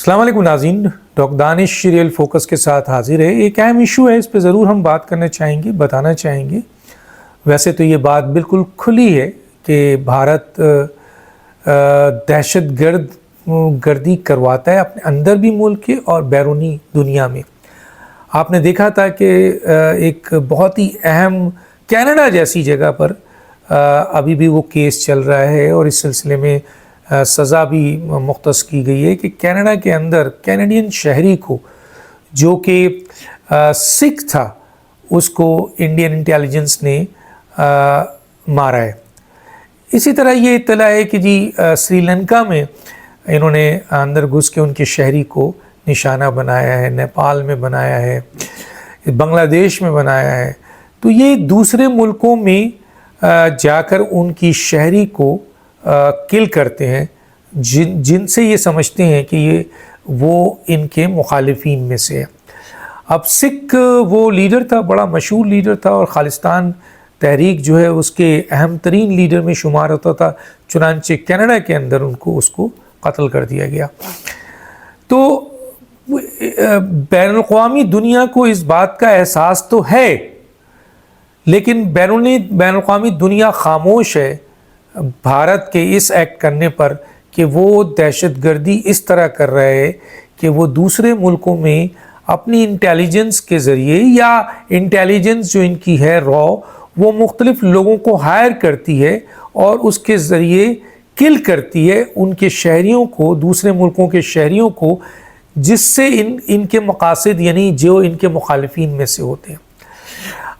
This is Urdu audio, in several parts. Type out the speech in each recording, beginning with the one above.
السلام علیکم ناظرین، ڈاکٹر دانش ریئل فوکس کے ساتھ حاضر ہے۔ ایک اہم ایشو ہے، اس پہ ضرور ہم بات کرنا چاہیں گے، بتانا چاہیں گے۔ ویسے تو یہ بات بالکل کھلی ہے کہ بھارت دہشت گردی کرواتا ہے اپنے اندر بھی ملک کے اور بیرونی دنیا میں۔ آپ نے دیکھا تھا کہ ایک بہت ہی اہم کینیڈا جیسی جگہ پر ابھی بھی وہ کیس چل رہا ہے اور اس سلسلے میں سزا بھی مختص کی گئی ہے کہ کینیڈا کے اندر کینیڈین شہری کو جو کہ سکھ تھا اس کو انڈین انٹیلیجنس نے مارا ہے۔ اسی طرح یہ اطلاع ہے کہ جی سری لنکا میں انہوں نے اندر گھس کے ان کے شہری کو نشانہ بنایا ہے، نیپال میں بنایا ہے، بنگلہ دیش میں بنایا ہے۔ تو یہ دوسرے ملکوں میں جا کر ان کی شہری کو کل کرتے ہیں جن سے یہ سمجھتے ہیں کہ یہ وہ ان کے مخالفین میں سے ہے۔ اب سکھ وہ لیڈر تھا، بڑا مشہور لیڈر تھا اور خالصتان تحریک جو ہے اس کے اہم ترین لیڈر میں شمار ہوتا تھا، چنانچہ کینیڈا کے اندر اس کو قتل کر دیا گیا۔ تو بین الاقوامی دنیا کو اس بات کا احساس تو ہے، لیکن بین الاقوامی دنیا خاموش ہے بھارت کے اس ایکٹ کرنے پر کہ وہ دہشت گردی اس طرح کر رہے ہے کہ وہ دوسرے ملکوں میں اپنی انٹیلیجنس کے ذریعے یا انٹیلیجنس جو ان کی ہے وہ مختلف لوگوں کو ہائر کرتی ہے اور اس کے ذریعے کل کرتی ہے ان کے شہریوں کو، دوسرے ملکوں کے شہریوں کو، جس سے ان کے مقاصد یعنی جو ان کے مخالفین میں سے ہوتے ہیں۔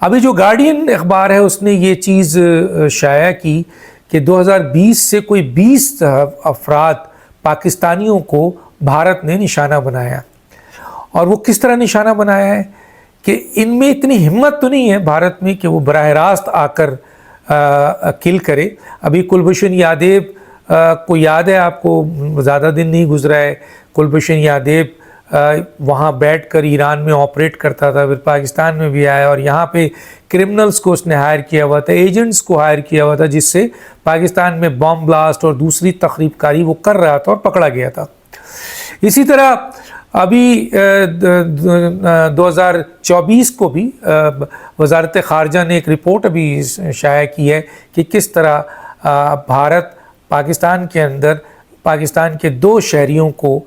ابھی جو گارڈین اخبار ہے اس نے یہ چیز شائع کی کہ 2020 سے کوئی 20 افراد پاکستانیوں کو بھارت نے نشانہ بنایا، اور وہ کس طرح نشانہ بنایا ہے کہ ان میں اتنی ہمت تو نہیں ہے بھارت میں کہ وہ براہ راست آ کر کل کرے۔ ابھی کلبھوشن یادیو کو یاد ہے آپ کو، زیادہ دن نہیں گزرا ہے، کلبھوشن یادیو وہاں بیٹھ کر ایران میں آپریٹ کرتا تھا، پھر پاکستان میں بھی آیا اور یہاں پہ کرمنلز کو اس نے ہائر کیا ہوا تھا، ایجنٹس کو ہائر کیا ہوا تھا، جس سے پاکستان میں بم بلاسٹ اور دوسری تخریب کاری وہ کر رہا تھا اور پکڑا گیا تھا۔ اسی طرح ابھی 2024 کو بھی وزارت خارجہ نے ایک رپورٹ ابھی شائع کی ہے کہ کس طرح بھارت پاکستان کے اندر پاکستان کے 2 شہریوں کو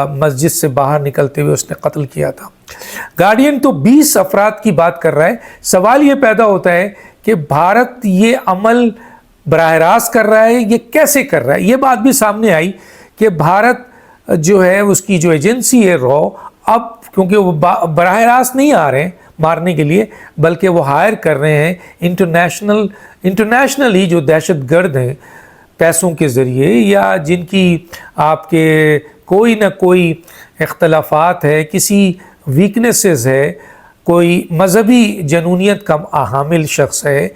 مسجد سے باہر نکلتے ہوئے اس نے قتل کیا تھا۔ گارڈین تو 20 افراد کی بات کر رہا ہے۔ سوال یہ پیدا ہوتا ہے کہ بھارت یہ عمل براہ راست کر رہا ہے، یہ کیسے کر رہا ہے؟ یہ بات بھی سامنے آئی کہ بھارت جو ہے اس کی جو ایجنسی ہے اب کیونکہ وہ براہ راست نہیں آ رہے ہیں مارنے کے لیے، بلکہ وہ ہائر کر رہے ہیں انٹرنیشنلی جو دہشت گرد ہیں پیسوں کے ذریعے، یا جن کی آپ کے کوئی نہ کوئی اختلافات ہے، کسی ویکنیسز ہے، کوئی مذہبی جنونیت کا حامل شخص ہے،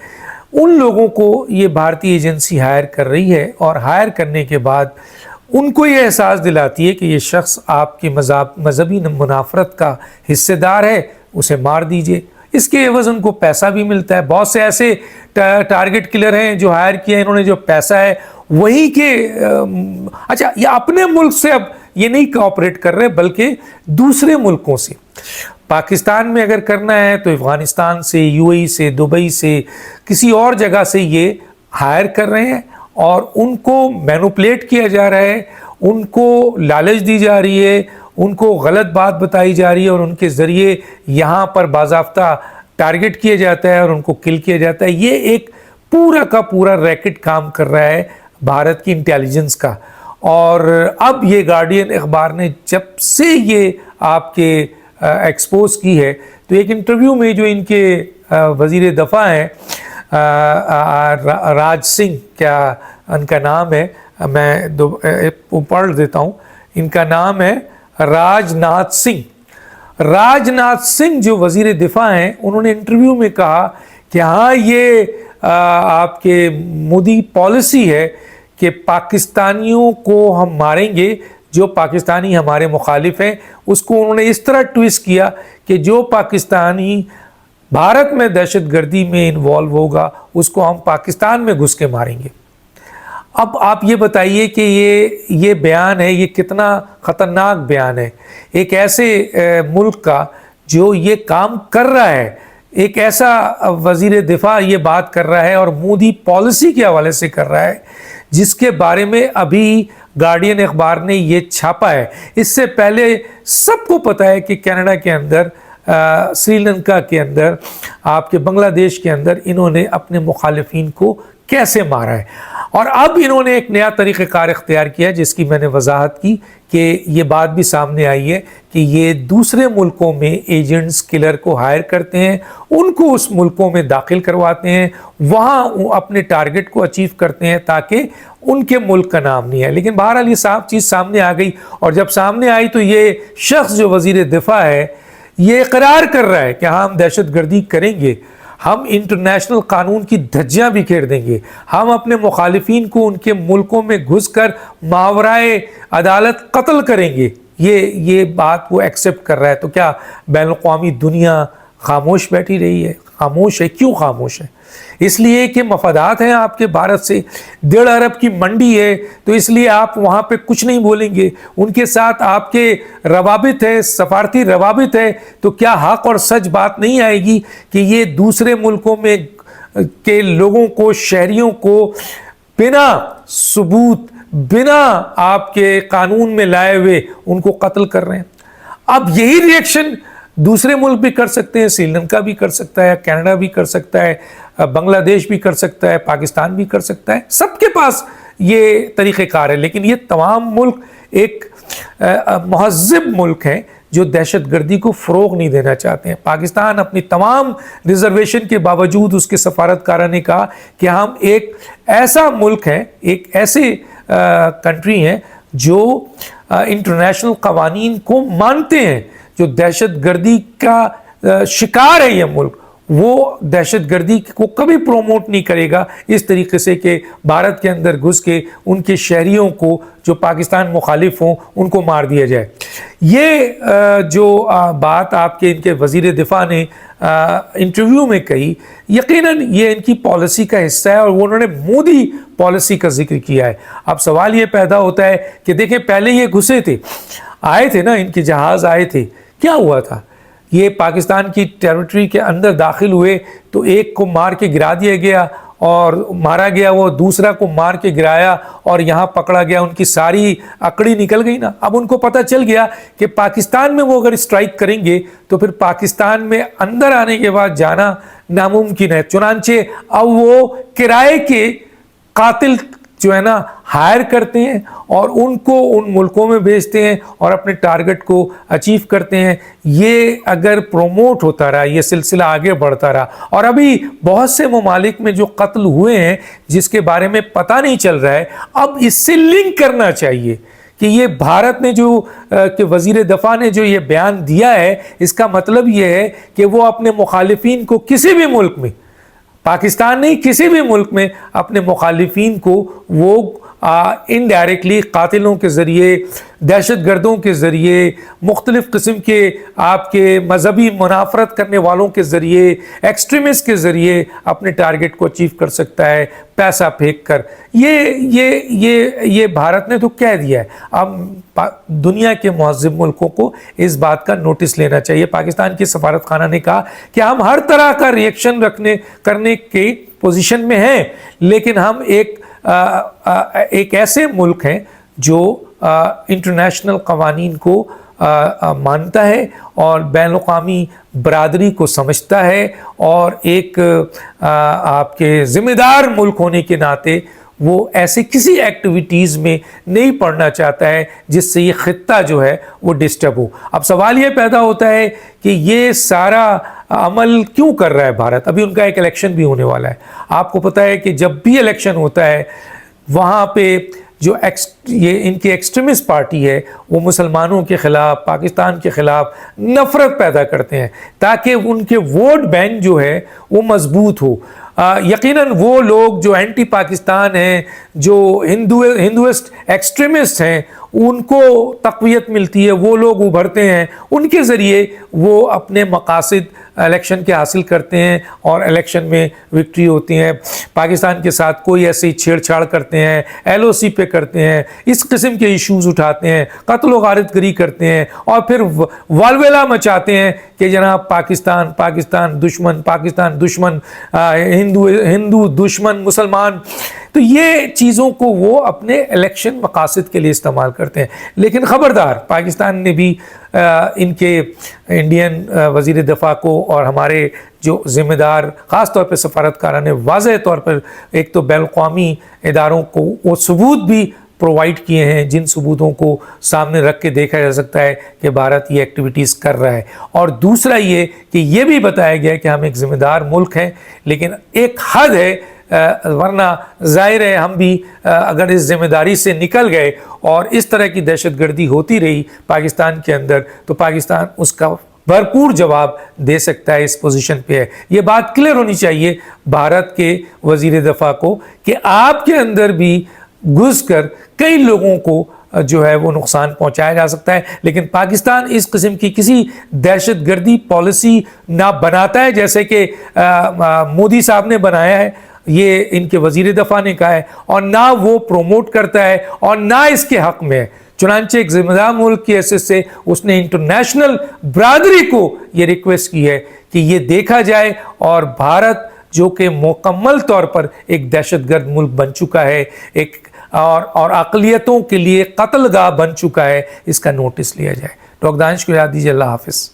ان لوگوں کو یہ بھارتی ایجنسی ہائر کر رہی ہے، اور ہائر کرنے کے بعد ان کو یہ احساس دلاتی ہے کہ یہ شخص آپ کی مذہبی منافرت کا حصہ دار ہے، اسے مار دیجئے۔ اس کے عوض ان کو پیسہ بھی ملتا ہے۔ بہت سے ایسے ٹارگٹ کلر ہیں جو ہائر کیا، انہوں نے جو پیسہ ہے وہی کہ اچھا یہ اپنے ملک سے اب یہ نہیں کوآپریٹ کر رہے بلکہ دوسرے ملکوں سے۔ پاکستان میں اگر کرنا ہے تو افغانستان سے، یو اے ای سے، دبئی سے، کسی اور جگہ سے یہ ہائر کر رہے ہیں اور ان کو مینوپلیٹ کیا جا رہا ہے، ان کو لالچ دی جا رہی ہے، ان کو غلط بات بتائی جا رہی ہے اور ان کے ذریعے یہاں پر باضابطہ ٹارگٹ کیا جاتا ہے اور ان کو کل کیا جاتا ہے۔ یہ ایک پورا کا پورا ریکٹ کام کر رہا ہے بھارت کی انٹیلیجنس کا۔ اور اب یہ گارڈین اخبار نے جب سے یہ آپ کے ایکسپوز کی ہے تو ایک انٹرویو میں جو ان کے وزیر دفاع ہیں راج سنگھ، کیا ان کا نام ہے، میں پڑھ دیتا ہوں، ان کا نام ہے راج ناتھ سنگھ جو وزیر دفاع ہیں، انہوں نے انٹرویو میں کہا کہ ہاں یہ آپ کے مودی پالیسی ہے کہ پاکستانیوں کو ہم ماریں گے، جو پاکستانی ہمارے مخالف ہیں۔ اس کو انہوں نے اس طرح ٹویسٹ کیا کہ جو پاکستانی بھارت میں دہشت گردی میں انوالو ہوگا اس کو ہم پاکستان میں گھس کے ماریں گے۔ اب آپ یہ بتائیے کہ یہ بیان ہے، یہ کتنا خطرناک بیان ہے ایک ایسے ملک کا جو یہ کام کر رہا ہے، ایک ایسا وزیر دفاع یہ بات کر رہا ہے اور مودی پالیسی کے حوالے سے کر رہا ہے جس کے بارے میں ابھی گارڈین اخبار نے یہ چھاپا ہے۔ اس سے پہلے سب کو پتہ ہے کہ کینیڈا کے اندر، سری لنکا کے اندر، آپ کے بنگلہ دیش کے اندر انہوں نے اپنے مخالفین کو کیسے مارا ہے، اور اب انہوں نے ایک نیا طریقہ کار اختیار کیا جس کی میں نے وضاحت کی کہ یہ بات بھی سامنے آئی ہے کہ یہ دوسرے ملکوں میں ایجنٹس کلر کو ہائر کرتے ہیں، ان کو اس ملکوں میں داخل کرواتے ہیں، وہاں اپنے ٹارگٹ کو اچیو کرتے ہیں تاکہ ان کے ملک کا نام نہیں ہے۔ لیکن بہرحال یہ صاف چیز سامنے آ گئی، اور جب سامنے آئی تو یہ شخص جو وزیر دفاع ہے یہ اقرار کر رہا ہے کہ ہم دہشت گردی کریں گے، ہم انٹرنیشنل قانون کی دھجیاں بکھیر دیں گے، ہم اپنے مخالفین کو ان کے ملکوں میں گھس کر ماورائے عدالت قتل کریں گے، یہ بات وہ ایکسیپٹ کر رہا ہے۔ تو کیا بین الاقوامی دنیا خاموش بیٹھی رہی ہے؟ خاموش ہے۔ کیوں خاموش ہے؟ اس لیے کہ مفادات ہیں آپ کے بھارت سے، 1.5 ارب کی منڈی ہے، تو اس لیے آپ وہاں پہ کچھ نہیں بولیں گے، ان کے ساتھ آپ کے روابط ہے، سفارتی روابط ہے، تو کیا حق اور سچ بات نہیں آئے گی کہ یہ دوسرے ملکوں میں کے لوگوں کو، شہریوں کو بنا ثبوت، بنا آپ کے قانون میں لائے ہوئے ان کو قتل کر رہے ہیں؟ اب یہی ریئیکشن دوسرے ملک بھی کر سکتے ہیں، سری لنکا بھی کر سکتا ہے، کینیڈا بھی کر سکتا ہے، بنگلہ دیش بھی کر سکتا ہے، پاکستان بھی کر سکتا ہے، سب کے پاس یہ طریقہ کار ہے۔ لیکن یہ تمام ملک ایک مہذب ملک ہیں جو دہشت گردی کو فروغ نہیں دینا چاہتے ہیں۔ پاکستان اپنی تمام ریزرویشن کے باوجود اس کے سفارتکارہ نے کہا کہ ہم ایک ایسا ملک ہیں، ایک ایسے کنٹری ہیں جو انٹرنیشنل قوانین کو مانتے ہیں، جو دہشت گردی کا شکار ہے یہ ملک، وہ دہشت گردی کو کبھی پروموٹ نہیں کرے گا اس طریقے سے کہ بھارت کے اندر گھس کے ان کے شہریوں کو جو پاکستان مخالف ہوں ان کو مار دیا جائے۔ یہ جو بات آپ کے ان کے وزیر دفاع نے انٹرویو میں کہی، یقیناً یہ ان کی پالیسی کا حصہ ہے، اور وہ انہوں نے مودی پالیسی کا ذکر کیا ہے۔ اب سوال یہ پیدا ہوتا ہے کہ دیکھیں پہلے یہ گھسے تھے، آئے تھے نا، ان کے جہاز آئے تھے، کیا ہوا تھا؟ یہ پاکستان کی ٹیریٹری کے اندر داخل ہوئے تو ایک کو مار کے گرا دیا گیا اور مارا گیا، وہ دوسرا کو مار کے گرایا اور یہاں پکڑا گیا، ان کی ساری اکڑی نکل گئی نا۔ اب ان کو پتہ چل گیا کہ پاکستان میں وہ اگر اسٹرائک کریں گے تو پھر پاکستان میں اندر آنے کے بعد جانا ناممکن ہے، چنانچہ اب وہ کرائے کے قاتل جو ہے نا ہائر کرتے ہیں اور ان کو ان ملکوں میں بھیجتے ہیں اور اپنے ٹارگٹ کو اچیو کرتے ہیں۔ یہ اگر پروموٹ ہوتا رہا، یہ سلسلہ آگے بڑھتا رہا، اور ابھی بہت سے ممالک میں جو قتل ہوئے ہیں جس کے بارے میں پتہ نہیں چل رہا ہے، اب اس سے لنک کرنا چاہیے کہ یہ بھارت نے جو کہ وزیر دفاع نے جو یہ بیان دیا ہے، اس کا مطلب یہ ہے کہ وہ اپنے مخالفین کو کسی بھی ملک میں، پاکستان نہیں کسی بھی ملک میں، اپنے مخالفین کو وہ انڈائریکٹلی قاتلوں کے ذریعے، دہشت گردوں کے ذریعے، مختلف قسم کے آپ کے مذہبی منافرت کرنے والوں کے ذریعے، ایکسٹریمسٹ کے ذریعے اپنے ٹارگٹ کو اچیو کر سکتا ہے پیسہ پھینک کر۔ یہ بھارت نے تو کہہ دیا ہے۔ اب دنیا کے مہذب ملکوں کو اس بات کا نوٹس لینا چاہیے۔ پاکستان کی سفارت خانہ نے کہا کہ ہم ہر طرح کا ریئیکشن کرنے کی پوزیشن میں ہیں، لیکن ہم ایک ایسے ملک ہیں جو انٹرنیشنل قوانین کو مانتا ہے اور بین الاقوامی برادری کو سمجھتا ہے، اور ایک آپ کے ذمہ دار ملک ہونے کے ناطے وہ ایسے کسی ایکٹیویٹیز میں نہیں پڑنا چاہتا ہے جس سے یہ خطہ جو ہے وہ ڈسٹرب ہو۔ اب سوال یہ پیدا ہوتا ہے کہ یہ سارا عمل کیوں کر رہا ہے بھارت؟ ابھی ان کا ایک الیکشن بھی ہونے والا ہے۔ آپ کو پتہ ہے کہ جب بھی الیکشن ہوتا ہے وہاں پہ جو یہ ان کی ایکسٹریمسٹ پارٹی ہے وہ مسلمانوں کے خلاف، پاکستان کے خلاف نفرت پیدا کرتے ہیں تاکہ ان کے ووٹ بینک جو ہے وہ مضبوط ہو۔ یقیناً وہ لوگ جو اینٹی پاکستان ہیں، جو ہندوسٹ ایکسٹریمسٹ ہیں، ان کو تقویت ملتی ہے, وہ لوگ ابھرتے ہیں, ان کے ذریعے وہ اپنے مقاصد الیکشن کے حاصل کرتے ہیں اور الیکشن میں وکٹری ہوتی ہیں. پاکستان کے ساتھ کوئی ایسی چھیڑ چھاڑ کرتے ہیں, ایل او سی پہ کرتے ہیں, اس قسم کے ایشوز اٹھاتے ہیں, قتل و غارت گری کرتے ہیں, اور پھر والویلا مچاتے ہیں کہ جناب پاکستان پاکستان دشمن, پاکستان دشمن, ہندو دشمن, مسلمان. تو یہ چیزوں کو وہ اپنے الیکشن مقاصد کے لیے استعمال کرتے ہیں. لیکن خبردار, پاکستان نے بھی ان کے انڈین وزیر دفاع کو اور ہمارے جو ذمہ دار خاص طور پہ سفارتکاران نے واضح طور پر ایک تو بین الاقوامی اداروں کو وہ ثبوت بھی پرووائڈ کیے ہیں, جن ثبوتوں کو سامنے رکھ کے دیکھا جا سکتا ہے کہ بھارت یہ ایکٹیویٹیز کر رہا ہے. اور دوسرا یہ کہ یہ بھی بتایا گیا ہے کہ ہم ایک ذمہ دار ملک ہیں, لیکن ایک حد ہے, ورنہ ظاہر ہے ہم بھی اگر اس ذمہ داری سے نکل گئے اور اس طرح کی دہشت گردی ہوتی رہی پاکستان کے اندر, تو پاکستان اس کا بھرپور جواب دے سکتا ہے, اس پوزیشن پہ ہے. یہ بات کلیئر ہونی چاہیے بھارت کے وزیر دفاع کو کہ آپ کے اندر بھی گھس کر کئی لوگوں کو جو ہے وہ نقصان پہنچایا جا سکتا ہے, لیکن پاکستان اس قسم کی کسی دہشت گردی پالیسی نہ بناتا ہے جیسے کہ مودی صاحب نے بنایا ہے, یہ ان کے وزیر دفاع نے کہا ہے, اور نہ وہ پروموٹ کرتا ہے اور نہ اس کے حق میں ہے. چنانچہ ایک ذمہ دار ملک کی حیثیت سے اس نے انٹرنیشنل برادری کو یہ ریکویسٹ کی ہے کہ یہ دیکھا جائے, اور بھارت جو کہ مکمل طور پر ایک دہشت گرد ملک بن چکا ہے, ایک اور اقلیتوں کے لیے قتل گاہ بن چکا ہے, اس کا نوٹس لیا جائے. ڈاکٹر دانش کو یاد دیجیے. اللہ حافظ.